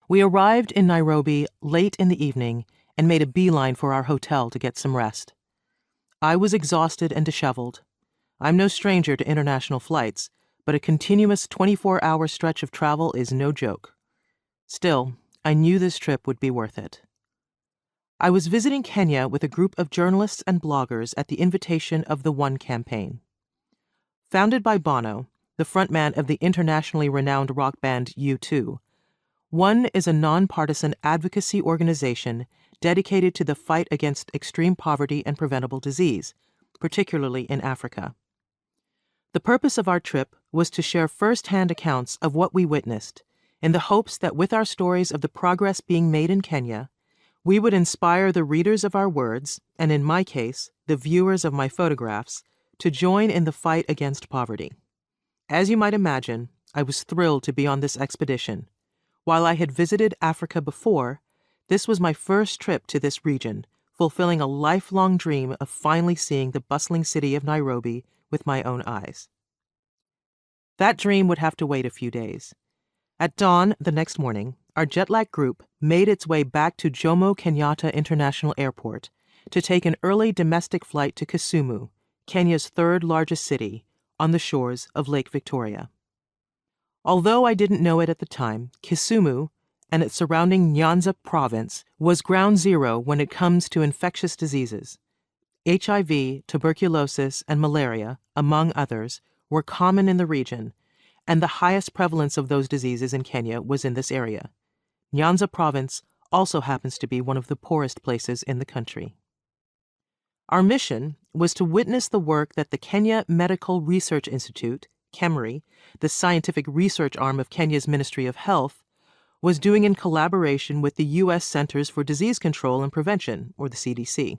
We arrived in Nairobi late in the evening and made a beeline for our hotel to get some rest. I was exhausted and disheveled. I'm no stranger to international flights, but a continuous 24-hour stretch of travel is no joke. Still, I knew this trip would be worth it. I was visiting Kenya with a group of journalists and bloggers at the invitation of the One Campaign. Founded by Bono, the frontman of the internationally renowned rock band U2, One is a nonpartisan advocacy organization dedicated to the fight against extreme poverty and preventable disease, particularly in Africa. The purpose of our trip was to share first-hand accounts of what we witnessed, in the hopes that with our stories of the progress being made in Kenya, we would inspire the readers of our words, and in my case, the viewers of my photographs, to join in the fight against poverty. As you might imagine, I was thrilled to be on this expedition. While I had visited Africa before, this was my first trip to this region, fulfilling a lifelong dream of finally seeing the bustling city of Nairobi with my own eyes. That dream would have to wait a few days. At dawn the next morning, our jet-lag group made its way back to Jomo Kenyatta International Airport to take an early domestic flight to Kisumu, Kenya's third-largest city, on the shores of Lake Victoria. Although I didn't know it at the time, Kisumu and its surrounding Nyanza province was ground zero when it comes to infectious diseases. HIV, tuberculosis, and malaria, among others, were common in the region, and the highest prevalence of those diseases in Kenya was in this area. Nyanza province also happens to be one of the poorest places in the country. Our mission was to witness the work that the Kenya Medical Research Institute, KEMRI, the scientific research arm of Kenya's Ministry of Health, was doing in collaboration with the U.S. Centers for Disease Control and Prevention, or the CDC.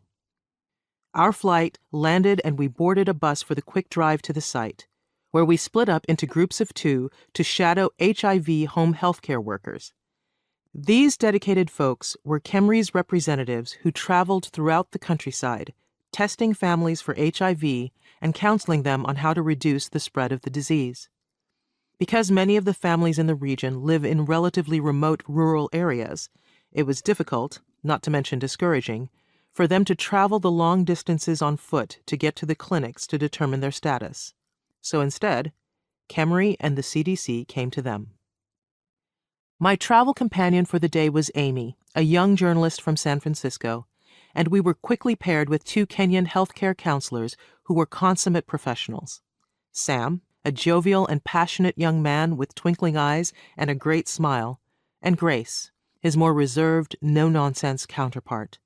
Our flight landed and we boarded a bus for the quick drive to the site, where we split up into groups of 2 to shadow HIV home healthcare workers. These dedicated folks were KEMRI's representatives who traveled throughout the countryside, testing families for HIV and counseling them on how to reduce the spread of the disease. Because many of the families in the region live in relatively remote rural areas, it was difficult, not to mention discouraging, for them to travel the long distances on foot to get to the clinics to determine their status. So instead, KEMRI and the CDC came to them. My travel companion for the day was Amy, a young journalist from San Francisco, and we were quickly paired with 2 Kenyan healthcare counselors who were consummate professionals. Sam, a jovial and passionate young man with twinkling eyes and a great smile, and Grace, his more reserved, no-nonsense counterpart.